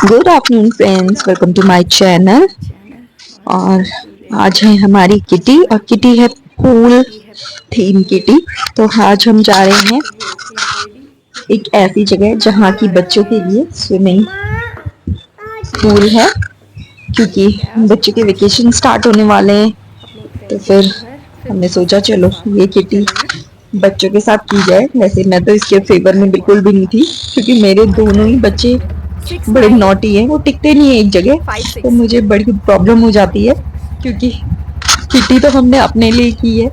Good afternoon friends, welcome to my channel. और आज है हमारी किटी, और किटी है पूल थीम किटी। तो आज हम जा रहे हैं एक ऐसी जगह जहाँ की बच्चों के लिए स्विमिंग पूल है, क्योंकि बच्चों के वेकेशन स्टार्ट होने वाले हैं। तो फिर हमने सोचा चलो ये किटी बच्चों के साथ की जाए। वैसे मैं तो इसके फेवर में बिल्कुल भी नहीं थी, क्योंकि मेरे दोनों ही बच्चे बड़े नॉटी हैं, वो टिकते नहीं है एक जगह। तो मुझे बड़ी प्रॉब्लम हो जाती है, क्योंकि किटी तो हमने अपने लिए की है,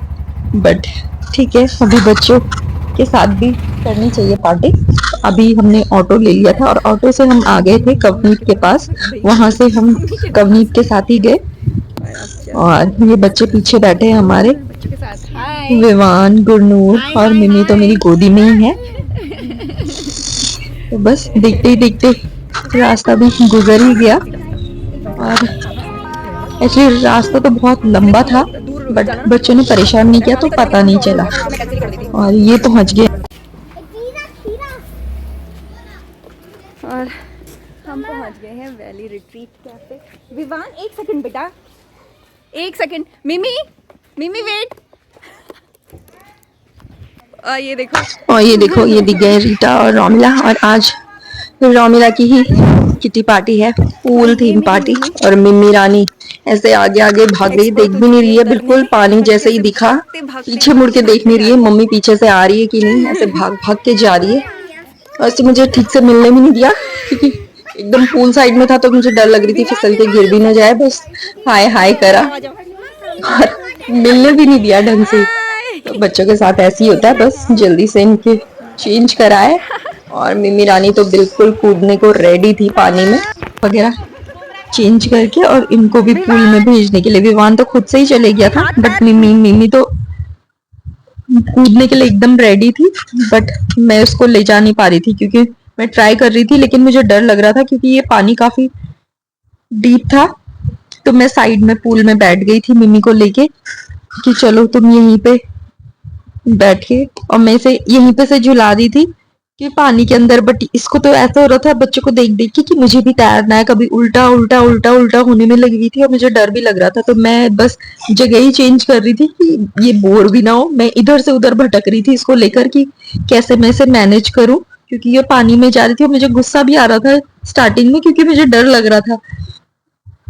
बट ठीक है अभी बच्चों के साथ भी करनी चाहिए पार्टी। अभी हमने ऑटो ले लिया था, और ऑटो से हम आ गए थे कवनीत के पास। वहां से हम कवनीत के साथ ही गए, और ये बच्चे पीछे बैठे हैं हमारे, विवान, गुरनूर और मिमी तो मेरी गोदी में ही है। तो बस देखते ही देखते रास्ता भी गुजर ही गया। और एक्चुअली रास्ता तो बहुत लंबा था, बट बच्चों ने परेशान नहीं किया तो पता नहीं चला, और ये पहुंच गए। और हम पहुंच गए हैं वैली रिट्रीट कैफे। विवान एक सेकंड बेटा, एक सेकंड। मिमी, मिमी वेट। ये देखो, और ये देखो, ये दिख गए रीटा और रोमिला। और आज रोमिला की ही किटी पार्टी है, पूल थीम पार्टी। और मिम्मी रानी ऐसे आगे आगे भाग रही, देख भी नहीं रही है बिल्कुल। पानी जैसे ही दिखा पीछे मुड़ के देख नहीं रही है, मम्मी पीछे से आ रही है कि नहीं, ऐसे भाग भाग के जा रही है। और इसे मुझे ठीक से मिलने भी नहीं दिया, क्योंकि एकदम पूल साइड में था, तो मुझे डर लग रही थी फिसल के गिर भी ना जाए। बस हाय हाय करा और मिलने भी नहीं दिया ढंग से। तो बच्चों के साथ ऐसे ही होता है, बस जल्दी से इनके चेंज कराए। और मिमी रानी तो बिल्कुल कूदने को रेडी थी पानी में वगैरह चेंज करके, और इनको भी पूल में भेजने के लिए। विवान तो खुद से ही चले गया था, बट मिमी मिमी तो कूदने के लिए एकदम रेडी थी। बट मैं उसको ले जा नहीं पा रही थी, क्योंकि मैं ट्राई कर रही थी, लेकिन मुझे डर लग रहा था, क्योंकि ये पानी काफी डीप था। तो मैं साइड में पूल में बैठ गई थी मिमी को लेके, कि चलो तुम यहीं पे बैठ के, और मैं इसे यहीं पे से झुला दी थी कि पानी के अंदर। बट इसको तो ऐसा हो रहा था बच्चों को देख देख के कि मुझे भी तैरना है। कभी उल्टा उल्टा उल्टा उल्टा होने में लगी हुई थी, और मुझे डर भी लग रहा था। तो मैं बस जगह ही चेंज कर रही थी कि ये बोर भी ना हो। मैं इधर से उधर भटक रही थी इसको लेकर कि कैसे मैं इसे मैनेज करूं, क्योंकि ये पानी में जा रही थी। और मुझे गुस्सा भी आ रहा था स्टार्टिंग में, क्योंकि मुझे डर लग रहा था।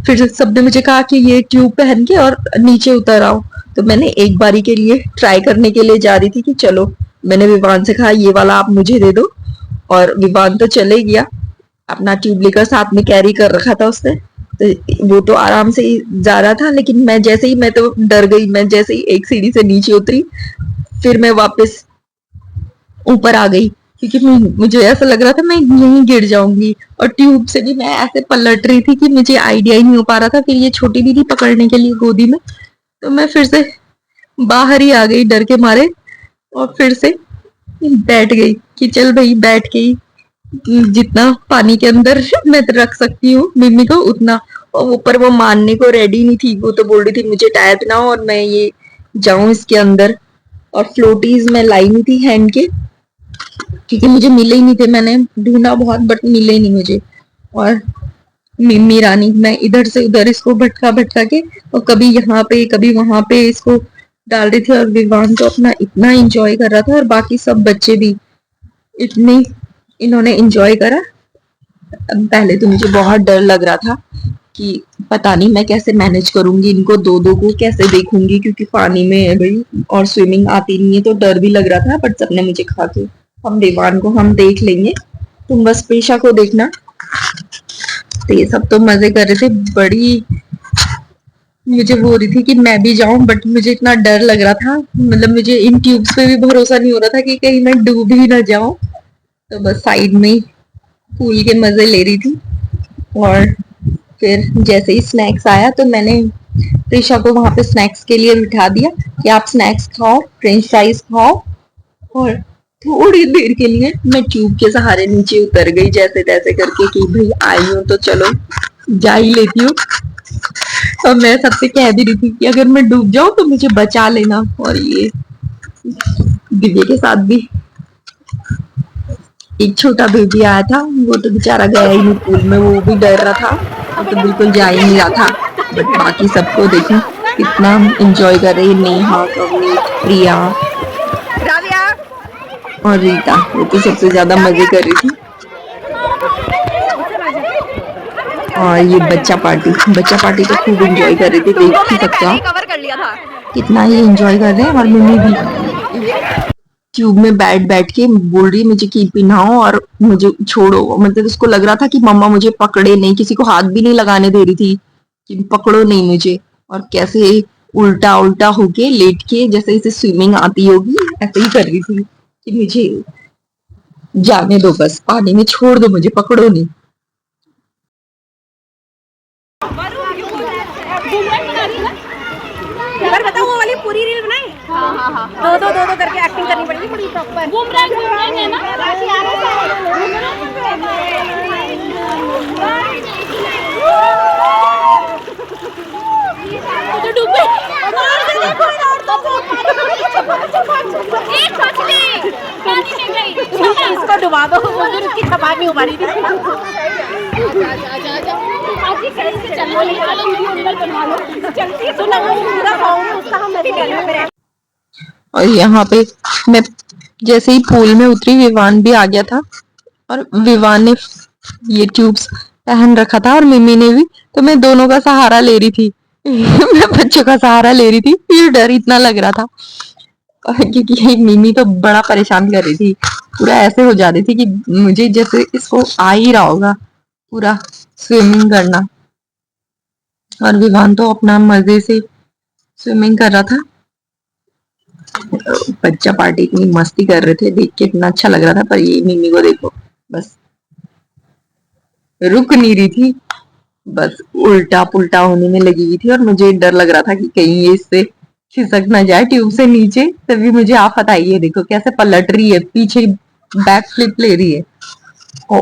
फिर सबने मुझे कहा कि ये ट्यूब पहन के और नीचे उतर आओ। तो मैंने एक बारी के लिए ट्राई करने के लिए जा रही थी कि चलो, मैंने विवान से कहा ये वाला आप मुझे दे दो। और विवान तो चले गया, अपना ट्यूब लेकर साथ में कैरी कर रखा था उसने। तो वो तो आराम से ही जा रहा था, लेकिन मैं जैसे ही, मैं तो डर गई। मैं जैसे ही एक सीढ़ी से नीचे उतरी, फिर मैं वापस ऊपर आ गई, क्योंकि मुझे ऐसा लग रहा था मैं यहीं गिर जाऊंगी। और ट्यूब से भी मैं ऐसे पलट रही थी कि मुझे आइडिया ही नहीं हो पा रहा था। फिर ये छोटी भी थी पकड़ने के लिए गोदी में, तो मैं फिर से बाहर ही आ गई डर के मारे, और फिर से बैठ गई कि चल भाई बैठ के ही जितना पानी के अंदर मैं रख सकती हूँ मिम्मी को उतना। और ऊपर वो मानने को रेडी नहीं थी, वो तो बोल रही थी मुझे टायर पहनाओ और मैं ये जाऊं इसके अंदर। और फ्लोटीज मैं लाई नहीं थी हैंड के, क्योंकि मुझे मिले ही नहीं थे। मैंने ढूंढा बहुत, बट मिले ही नहीं मुझे। और मिम्मी रानी मैं इधर से उधर इसको भटका भटका के, और कभी यहाँ पे कभी वहां पे इसको डाल रही थी। और विवान तो अपना इतना एंजॉय कर रहा था, और बाकी सब बच्चे भी इतने इन्होंने एंजॉय करा। पहले तो मुझे बहुत डर लग रहा था कि पता नहीं मैं कैसे मैनेज करूंगी, इनको दो दो को कैसे देखूंगी, क्योंकि पानी में है भाई और स्विमिंग आती नहीं है। तो डर भी लग रहा था, बट सबने मुझे कहा कि हम देवान को हम देख लेंगे, तुम बस पेशा को देखना। तो ये सब तो मजे कर रहे थे। बड़ी मुझे वो हो रही थी कि मैं भी जाऊं, बट मुझे इतना डर लग रहा था। मतलब मुझे इन ट्यूब्स पे भी भरोसा नहीं हो रहा था कि कहीं मैं डूब ही ना जाऊं। तो बस साइड में पूल के मजे ले रही थी। और फिर जैसे ही स्नैक्स आया तो मैंने प्रीशा को वहां पे स्नैक्स के लिए बिठा दिया कि आप स्नैक्स खाओ, फ्रेंच फ्राइज खाओ। और थोड़ी देर के लिए मैं ट्यूब के सहारे नीचे उतर गई जैसे तैसे करके कि भाई आई हूं तो चलो जा ही लेती हूँ। और मैं सबसे कह भी रही थी कि अगर मैं डूब जाऊं तो मुझे बचा लेना। और ये दिव्य के साथ भी एक छोटा बेबी आया था, वो तो बेचारा गया ही नहीं पूल में, वो भी डर रहा था, वो तो बिल्कुल जा ही नहीं रहा था। बट बाकी सबको देखो कितना एंजॉय कर रही है, नेहा, कवनीत, प्रिया राविया, और रीता, वो तो सबसे ज्यादा मजे कर रही थी। और ये बच्चा पार्टी तो खूब एंजॉय कर रही थी, तुमको देख ही मैंने सकते हो पहले ही आप कवर कर लिया था। कितना ही एंजॉय कर रहे हैं। और मिमी भी ट्यूब में बैठ बैठ के बोल रही है मुझे की पिनाओ और मुझे छोड़ो, मतलब उसको लग रहा था कि मम्मा मुझे पकड़े नहीं, किसी को हाथ भी नहीं लगाने दे रही थी कि पकड़ो नहीं मुझे। और कैसे उल्टा उल्टा होके लेट के जैसे इसे स्विमिंग आती होगी ऐसे ही कर रही थी कि मुझे जाने दो, बस पानी में छोड़ दो, मुझे पकड़ो नहीं। पर बताओ वो वाली पूरी रील बनाई। हाँ हाँ हाँ, दो दो करके एक्टिंग करनी पड़ेगी पूरी प्रॉपर। घूम रहे है ना। तो डूबे। एक मछली पानी में गई, इसको डुबा दो, उधर उसकी छपा नहीं उबारी थी। चलो निकालो वीडियो अंदर बनवा लो, चलती सुना वो पूरा साउंड उसका हम ऐसे। और यहाँ पे मैं जैसे ही पूल में उतरी विवान भी आ गया था। और विवान ने ये ट्यूब्स पहन रखा था और मिमी ने भी, तो मैं दोनों का सहारा ले रही थी। मैं बच्चों का सहारा ले रही थी, ये डर इतना लग रहा था। और क्योंकि मिमी तो बड़ा परेशान कर रही थी, पूरा ऐसे हो जा रही थी कि मुझे जैसे इसको आ ही रहा होगा पूरा स्विमिंग करना। और विवान तो अपना मजे से स्विमिंग कर रहा था। बच्चा पार्टी इतनी मस्ती कर रहे थे, देख के इतना अच्छा लग रहा था। पर ये मिमी को देखो, बस रुक नहीं रही थी, बस उल्टा पुल्टा होने में लगी हुई थी। और मुझे डर लग रहा था कि कहीं ये इससे खिसक ना जाए ट्यूब से नीचे। तभी मुझे आफत आई है, देखो कैसे पलट रही है, पीछे बैक फ्लिप ले रही है। ओ,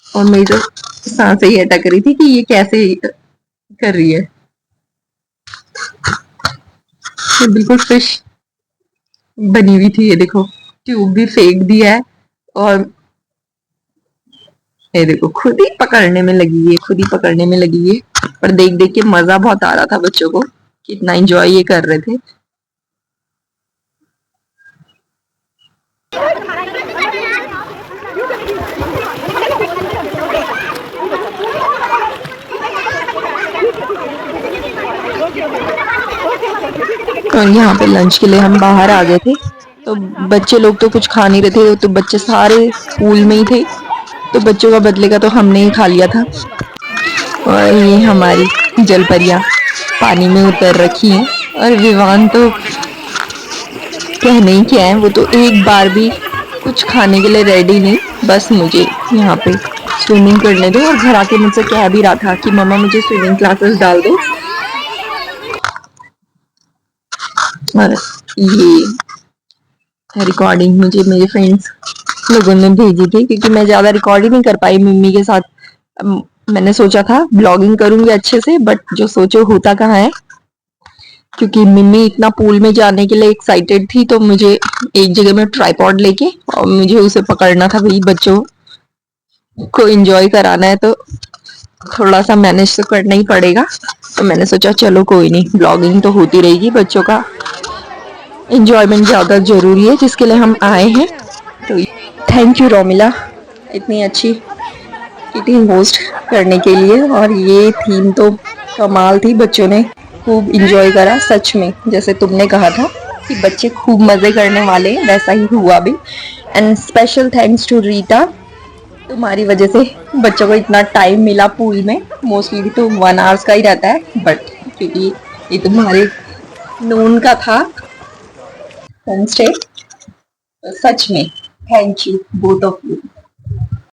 और मेरी तो सांसें ही अटक रही थी कि ये कैसे कर रही है। ये बिल्कुल फिश बनी हुई थी, ये देखो ट्यूब भी फेंक दिया है। और ये देखो खुद ही पकड़ने में लगी है, खुद ही पकड़ने में लगी है। पर देख देख के मजा बहुत आ रहा था बच्चों को, कितना एंजॉय ये कर रहे थे। और यहाँ पे लंच के लिए हम बाहर आ गए थे, तो बच्चे लोग तो कुछ खा नहीं रहे थे, तो बच्चे सारे पूल में ही थे, तो बच्चों का बदले का तो हमने ही खा लिया था। और ये हमारी जलपरियां पानी में उतर रखी हैं। और विवान तो कहने ही क्या है, वो तो एक बार भी कुछ खाने के लिए रेडी नहीं, बस मुझे यहाँ पे स्विमिंग करने दो। और घर आके मुझसे कह भी रहा था कि मम्मा मुझे स्विमिंग क्लासेस डाल दो। और ये रिकॉर्डिंग मुझे मेरे फ्रेंड्स लोगों ने भेजी थी, क्योंकि मैं ज्यादा रिकॉर्ड ही नहीं कर पाई मम्मी के साथ। मैंने सोचा था ब्लॉगिंग करूंगी अच्छे से, बट जो सोचो होता कहाँ है। क्योंकि मिम्मी इतना पूल में जाने के लिए एक्साइटेड थी, तो मुझे एक जगह में ट्राइपॉड लेके और मुझे उसे पकड़ना था, भाई बच्चों को एंजॉय कराना है तो थोड़ा सा मैनेज तो करना ही पड़ेगा। तो मैंने सोचा चलो कोई नहीं, ब्लॉगिंग तो होती रहेगी, बच्चों का एंजॉयमेंट ज्यादा जरूरी है जिसके लिए हम आए हैं। तो थैंक यू रोमिला, इतनी अच्छी मीटिंग होस्ट करने के लिए। और ये थीम तो कमाल थी, बच्चों ने खूब इंजॉय करा सच में, जैसे तुमने कहा था कि बच्चे खूब मजे करने वाले, वैसा ही हुआ भी। And special thanks to Rita, तुम्हारी वजह से बच्चों को इतना टाइम मिला पूल में। मोस्टली तो 1 आवर्स का ही रहता है, बट क्योंकि ये तुम्हारे नून का था होम स्टे, सच में thank you both of you.